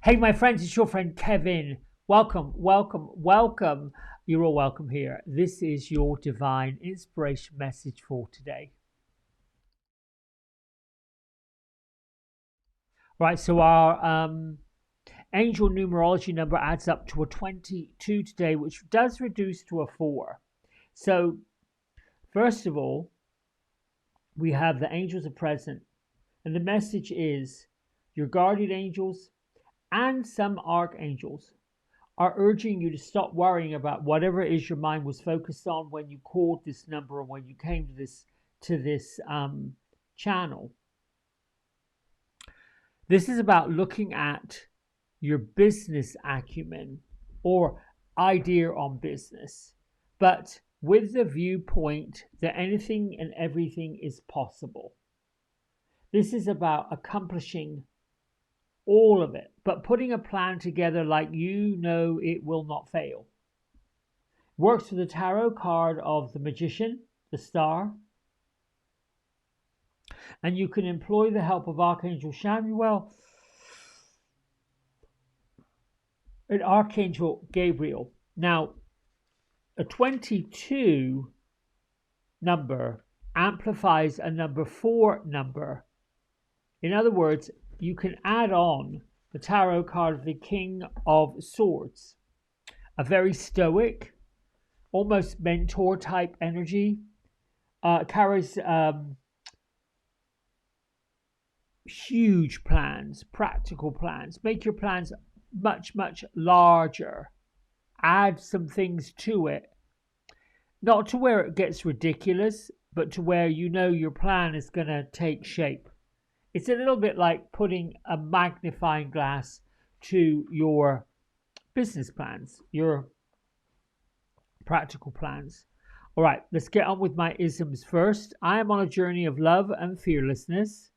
Hey, my friends, it's your friend Kevin. Welcome, welcome, welcome. You're all welcome here. This is your divine inspiration message for today. Right, so our angel numerology number adds up to a 22 today, which does reduce to a 4. So, first of all, we have the angels are present, and the message is your guardian angels and some archangels are urging you to stop worrying about whatever it is your mind was focused on when you called this number and when you came to this channel. This is about looking at your business acumen or idea on business, but with the viewpoint that anything and everything is possible. This is about accomplishing all of it, but putting a plan together like you know it will not fail. Works with the tarot card of the magician, the star, and you can employ the help of Archangel Samuel and Archangel Gabriel. Now, a 22 number amplifies a number 4 number. In other words, you can add on the tarot card of the King of Swords, a very stoic, almost mentor type energy, carries huge plans, practical plans. Make your plans much, much larger. Add some things to it. Not to where it gets ridiculous, but to where you know your plan is going to take shape. It's a little bit like putting a magnifying glass to your business plans, your practical plans. All right, let's get on with my isms first. I am on a journey of love and fearlessness.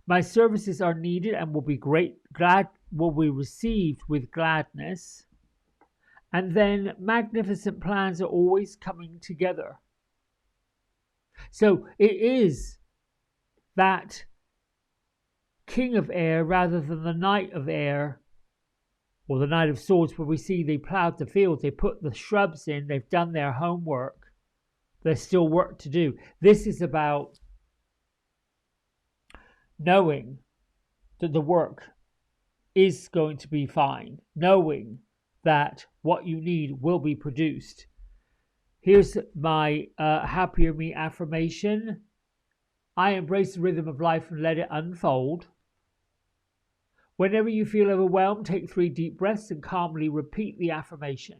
My services are needed and will be received with gladness. And then magnificent plans are always coming together. So it is that King of Air rather than the Knight of Air or the Knight of Swords, where we see they plowed the field, they put the shrubs in, they've done their homework. There's still work to do. This is about knowing that the work is going to be fine, knowing that what you need will be produced. Here's my Happier Me affirmation. I embrace the rhythm of life and let it unfold. Whenever you feel overwhelmed, take 3 deep breaths and calmly repeat the affirmation.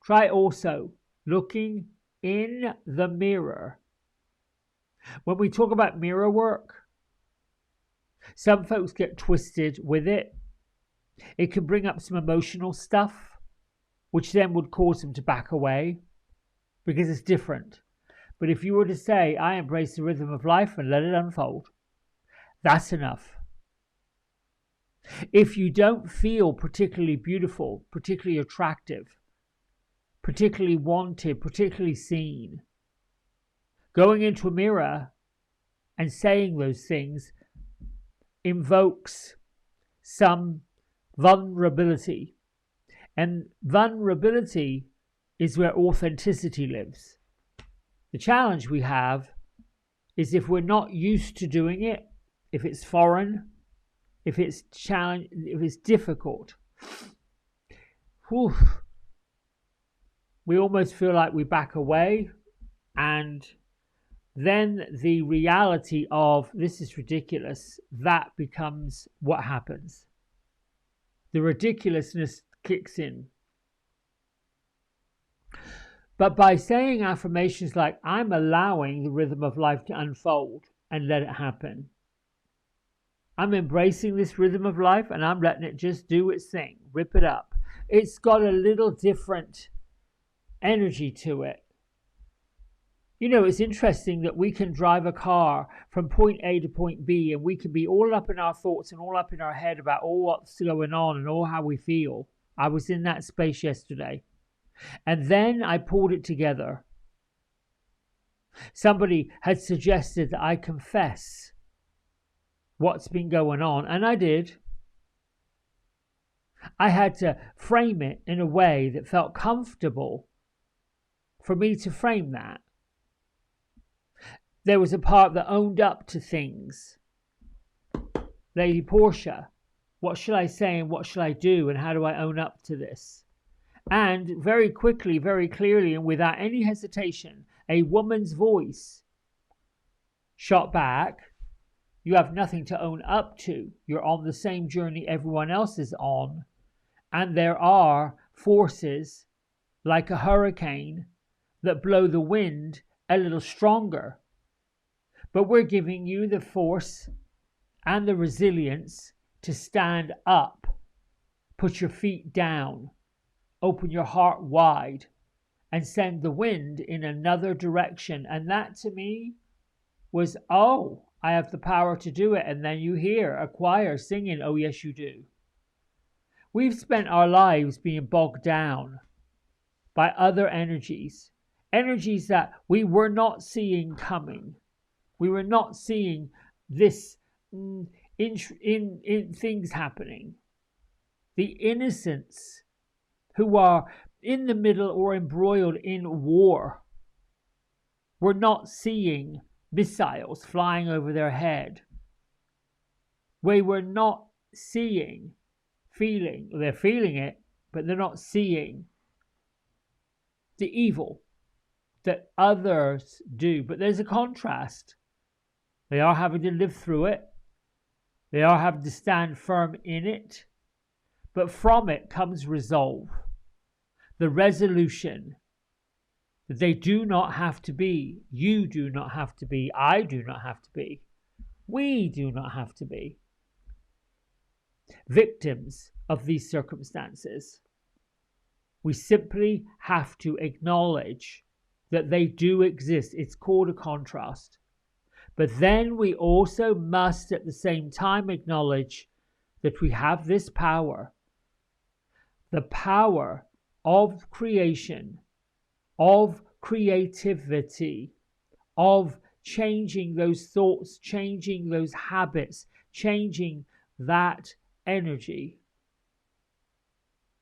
Try also looking in the mirror. When we talk about mirror work, some folks get twisted with it. It can bring up some emotional stuff, which then would cause them to back away because it's different. But if you were to say, I embrace the rhythm of life and let it unfold, that's enough. If you don't feel particularly beautiful, particularly attractive, particularly wanted, particularly seen, going into a mirror and saying those things invokes some vulnerability. And vulnerability is where authenticity lives. The challenge we have is if we're not used to doing it, if it's foreign, if it's difficult, we almost feel like we back away, and then the reality of this is ridiculous, that becomes what happens. The ridiculousness kicks in. But by saying affirmations like, I'm allowing the rhythm of life to unfold and let it happen. I'm embracing this rhythm of life and I'm letting it just do its thing, rip it up. It's got a little different energy to it. You know, it's interesting that we can drive a car from point A to point B and we can be all up in our thoughts and all up in our head about all what's going on and all how we feel. I was in that space yesterday. And then I pulled it together. Somebody had suggested that I confess what's been going on, and I did. I had to frame it in a way that felt comfortable for me to frame that. There was a part that owned up to things. Lady Portia, what should I say and what should I do and how do I own up to this? And very quickly, very clearly, and without any hesitation, a woman's voice shot back, you have nothing to own up to. You're on the same journey everyone else is on. And there are forces like a hurricane that blow the wind a little stronger. But we're giving you the force and the resilience to stand up, put your feet down, open your heart wide, and send the wind in another direction. And that to me was, oh, I have the power to do it. And then you hear a choir singing, oh, yes, you do. We've spent our lives being bogged down by other energies, energies that we were not seeing coming. We were not seeing this in things happening. The innocents who are in the middle or embroiled in war were not seeing missiles flying over their head. We were not seeing, they're feeling it, but they're not seeing the evil that others do. But there's a contrast. They are having to live through it. They are having to stand firm in it. But from it comes resolve. The resolution that they do not have to be. You do not have to be. I do not have to be. We do not have to be victims of these circumstances. We simply have to acknowledge that they do exist. It's called a contrast. But then we also must at the same time acknowledge that we have this power, the power of creation, of creativity, of changing those thoughts, changing those habits, changing that energy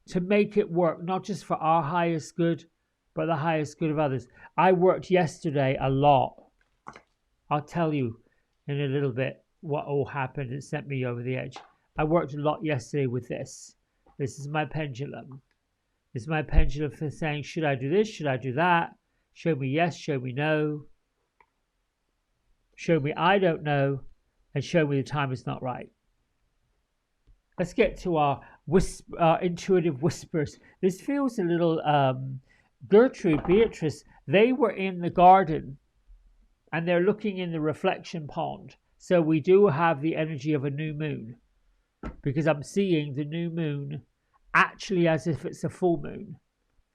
to make it work, not just for our highest good, but the highest good of others. I worked yesterday a lot. I'll tell you in a little bit what all happened and sent me over the edge. I worked a lot yesterday with this. This is my pendulum. This is my pendulum for saying, should I do this? Should I do that? Show me yes, show me no. Show me I don't know. And show me the time is not right. Let's get to our intuitive whispers. This feels a little Gertrude, Beatrice. They were in the garden and they're looking in the reflection pond. So we do have the energy of a new moon, because I'm seeing the new moon actually as if it's a full moon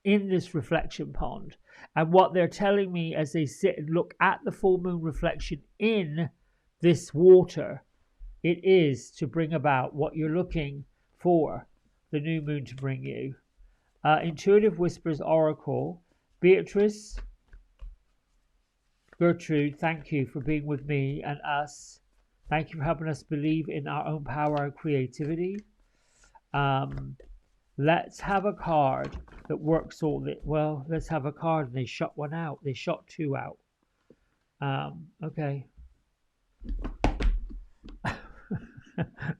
in this reflection pond. And what they're telling me as they sit and look at the full moon reflection in this water, it is to bring about what you're looking for the new moon to bring you. Intuitive Whispers Oracle, Beatrice, Gertrude, thank you for being with me and us. Thank you for helping us believe in our own power and creativity. Let's have a card that works all that. Well, let's have a card. And they shot one out. They shot two out. Okay.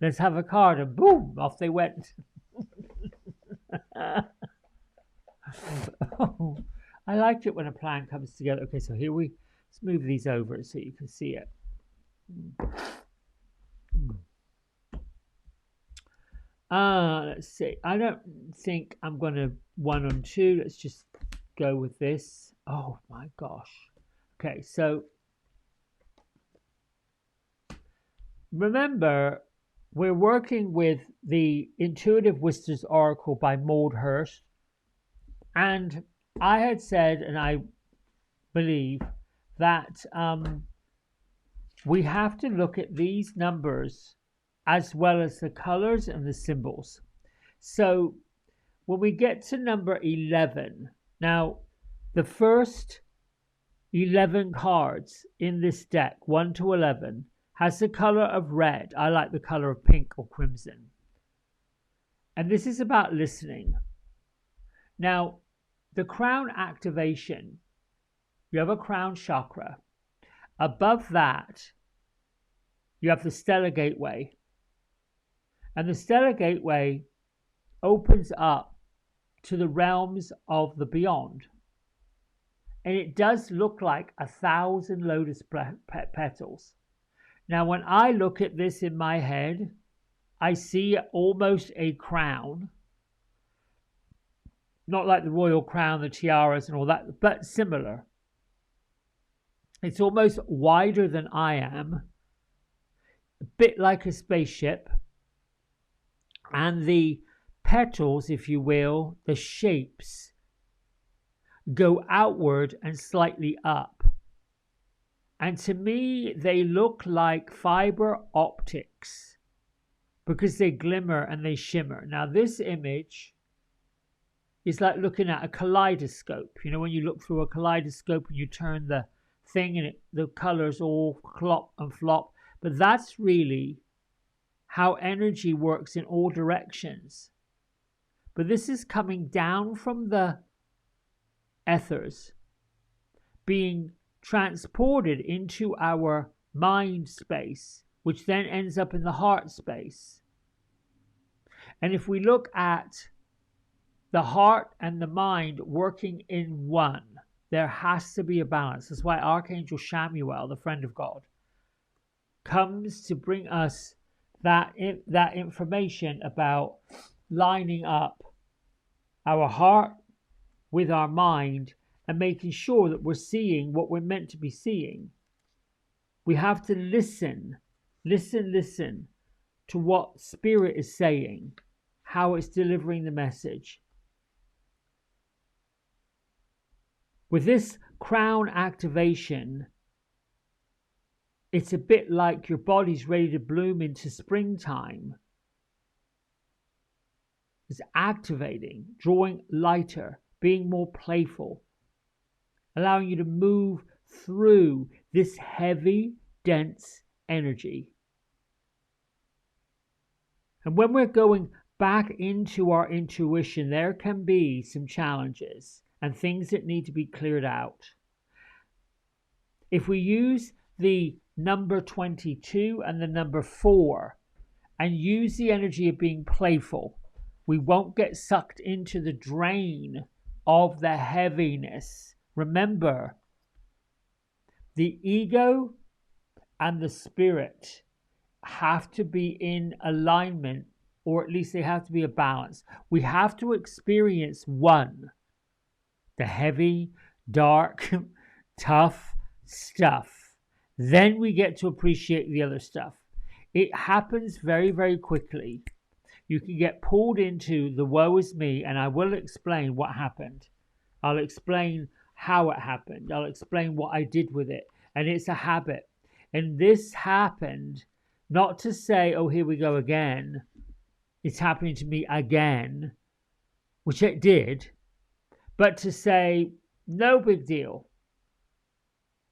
Let's have a card, and boom, off they went. Oh, I like it when a plan comes together. Okay, so here let's move these over so you can see it. Let's see. I don't think I'm going to 1 on 2. Let's just go with this. Oh my gosh. Okay, so remember, we're working with the Intuitive Whispers Oracle by Maud Hurst. And I had said, and I believe, that we have to look at these numbers as well as the colors and the symbols. So when we get to number 11, now the first 11 cards in this deck, 1 to 11, has the color of red. I like the color of pink or crimson. And this is about listening. Now, the crown activation, you have a crown chakra. Above that, you have the stellar gateway. And the stellar gateway opens up to the realms of the beyond. And it does look like 1,000 lotus petals. Now, when I look at this in my head, I see almost a crown. Not like the royal crown, the tiaras and all that, but similar. It's almost wider than I am, a bit like a spaceship. And the petals, if you will, the shapes, go outward and slightly up. And to me, they look like fiber optics because they glimmer and they shimmer. Now, this image is like looking at a kaleidoscope. You know, when you look through a kaleidoscope and you turn the thing and the colors all clop and flop. But that's really how energy works in all directions. But this is coming down from the ethers, being transported into our mind space, which then ends up in the heart space. And if we look at the heart and the mind working in one, there has to be a balance. That's why Archangel Chamuel, the friend of God, comes to bring us that information about lining up our heart with our mind and making sure that we're seeing what we're meant to be seeing. We have to listen to what Spirit is saying, how it's delivering the message. With this crown activation, it's a bit like your body's ready to bloom into springtime. It's activating, drawing lighter, being more playful, allowing you to move through this heavy, dense energy. And when we're going back into our intuition, there can be some challenges and things that need to be cleared out. If we use the number 22 and the number 4 and use the energy of being playful, we won't get sucked into the drain of the heaviness. Remember, the ego and the spirit have to be in alignment, or at least they have to be a balance. We have to experience one, the heavy, dark, tough stuff. Then we get to appreciate the other stuff. It happens very, very quickly. You can get pulled into the woe is me, and I will explain what happened. I'll explain how it happened. I'll explain what I did with it. And it's a habit. And this happened not to say, oh, here we go again. It's happening to me again, which it did. But to say, no big deal.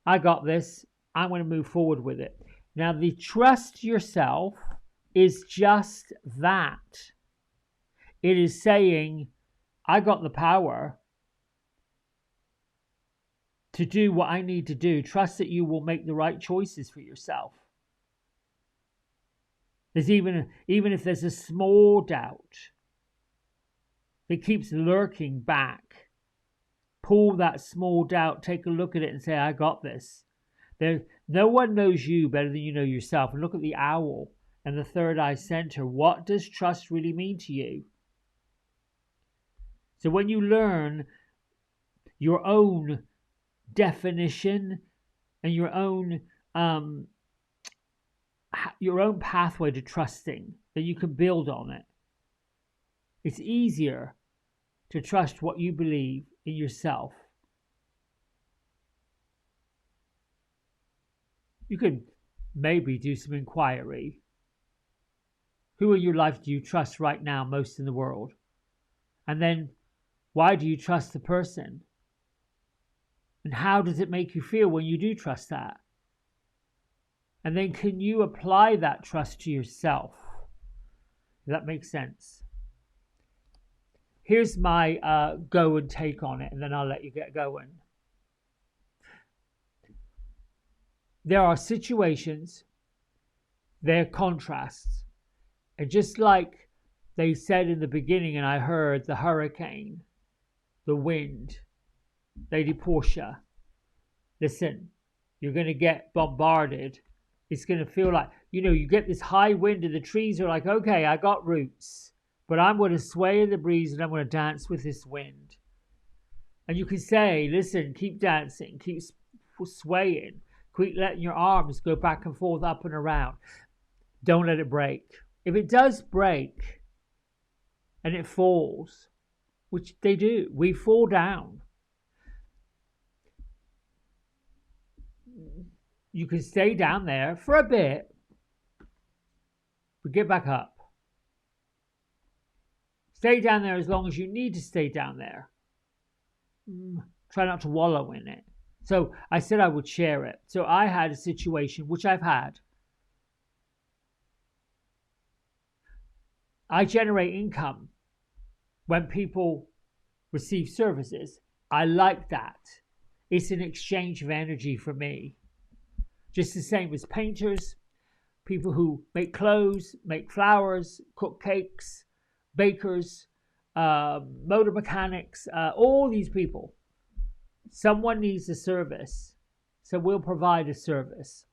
I got this. I'm going to move forward with it. Now, the trust yourself is just that. It is saying, I got the power to do what I need to do. Trust that you will make the right choices for yourself. There's even if there's a small doubt that keeps lurking back, pull that small doubt, take a look at it and say, I got this. No one knows you better than you know yourself. And look at the owl and the third eye center. What does trust really mean to you? So when you learn your own definition and your own pathway to trusting, then you can build on it. It's easier to trust what you believe in yourself. You could maybe do some inquiry. Who in your life do you trust right now most in the world? And then, why do you trust the person? And how does it make you feel when you do trust that? And then can you apply that trust to yourself? Does that make sense? Here's my go and take on it, and then I'll let you get going. There are situations, there are contrasts, and just like they said in the beginning, and I heard the hurricane, the wind, Lady Portia, listen, you're going to get bombarded. It's going to feel like, you get this high wind and the trees are like, okay, I got roots, but I'm going to sway in the breeze and I'm going to dance with this wind. And you can say, listen, keep dancing, keep swaying, keep letting your arms go back and forth, up and around. Don't let it break. If it does break and it falls, which they do, we fall down. You can stay down there for a bit, but get back up. Stay down there as long as you need to stay down there. Try not to wallow in it. So I said I would share it. So I had a situation, which I've had. I generate income when people receive services. I like that. It's an exchange of energy for me. Just the same as painters, people who make clothes, make flowers, cook cakes, bakers, motor mechanics, all these people. Someone needs a service, so we'll provide a service.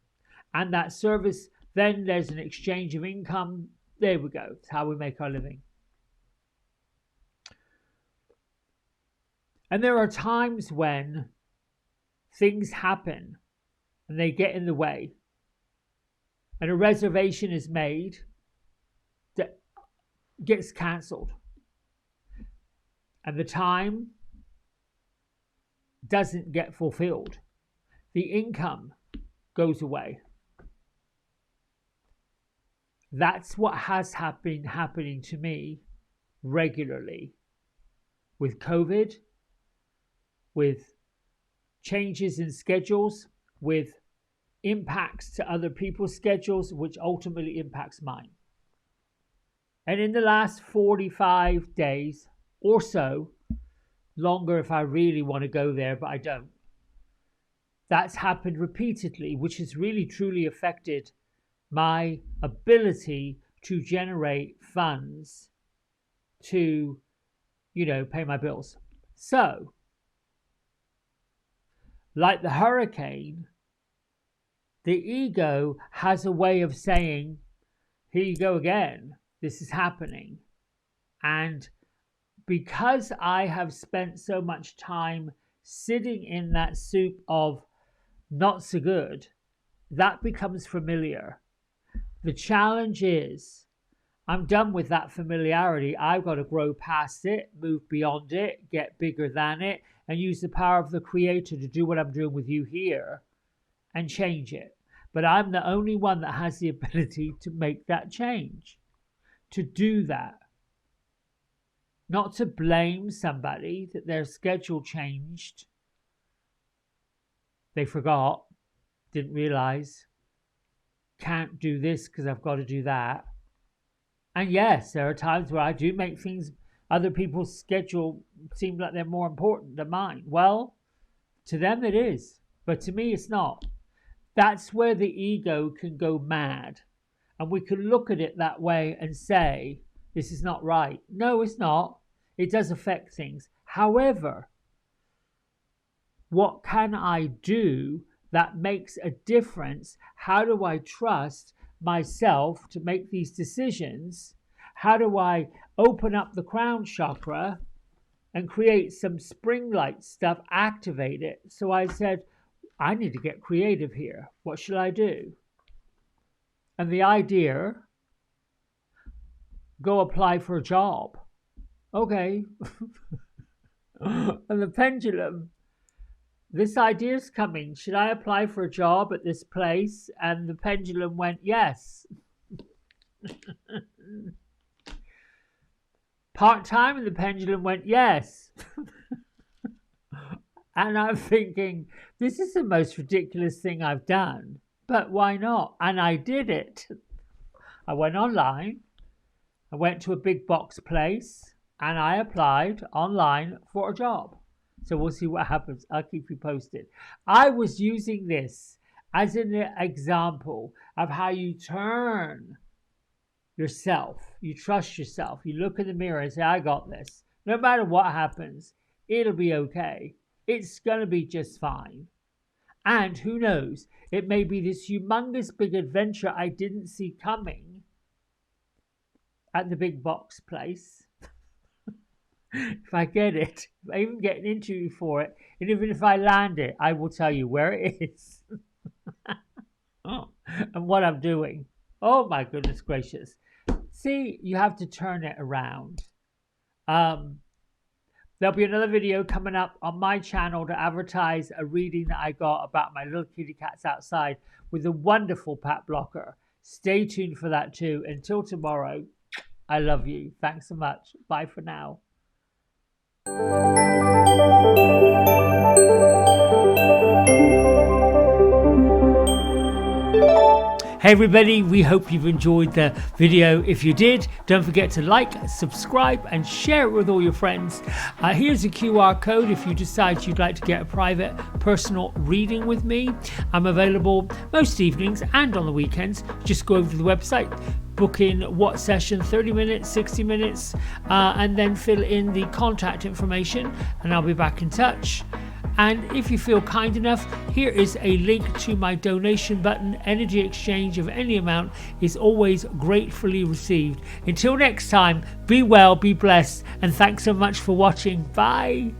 And that service, then there's an exchange of income. There we go. It's how we make our living. And there are times when things happen and they get in the way, and a reservation is made that gets cancelled, and the time doesn't get fulfilled. The income goes away. That's what has been happening to me regularly with COVID, with changes in schedules, with impacts to other people's schedules, which ultimately impacts mine. And in the last 45 days or so, longer if I really want to go there, but I don't, that's happened repeatedly, which has really truly affected my ability to generate funds to, pay my bills. So, like the hurricane, the ego has a way of saying, here you go again, this is happening. And because I have spent so much time sitting in that soup of not so good, that becomes familiar. The challenge is, I'm done with that familiarity. I've got to grow past it, move beyond it, get bigger than it, and use the power of the Creator to do what I'm doing with you here and change it. But I'm the only one that has the ability to make that change, to do that. Not to blame somebody that their schedule changed. They forgot, didn't realize, can't do this because I've got to do that. And yes, there are times where I do make things, other people's schedule seem like they're more important than mine. Well, to them it is, but to me it's not. That's where the ego can go mad. And we can look at it that way and say, this is not right. No, it's not. It does affect things. However, what can I do that makes a difference? How do I trust myself to make these decisions? How do I open up the crown chakra and create some spring-like stuff, activate it? So I said, I need to get creative here. What should I do? And the idea, go apply for a job. Okay. And the pendulum, this idea's coming. Should I apply for a job at this place? And the pendulum went, yes. Part-time, and the pendulum went, yes. And I'm thinking, this is the most ridiculous thing I've done, but why not? And I did it. I went online. I went to a big box place. and I applied online for a job. So we'll see what happens. I'll keep you posted. I was using this as an example of how you turn yourself. You trust yourself. You look in the mirror and say, I got this. No matter what happens, it'll be okay. It's going to be just fine. And who knows, it may be this humongous big adventure I didn't see coming at the big box place. If I get it, if I even get an interview for it, and even if I land it, I will tell you where it is and what I'm doing. Oh my goodness gracious. See, you have to turn it around. There'll be another video coming up on my channel to advertise a reading that I got about my little kitty cats outside with a wonderful Pat Blocker. Stay tuned for that too. Until tomorrow, I love you. Thanks so much. Bye for now. Hey everybody, we hope you've enjoyed the video. If you did, don't forget to like, subscribe and share it with all your friends. Here's a QR code if you decide you'd like to get a private personal reading with me. I'm available most evenings and on the weekends. Just go over to the website, book in what session, 30 minutes, 60 minutes, and then fill in the contact information and I'll be back in touch. And if you feel kind enough, here is a link to my donation button. Energy exchange of any amount is always gratefully received. Until next time, be well, be blessed, and thanks so much for watching. Bye.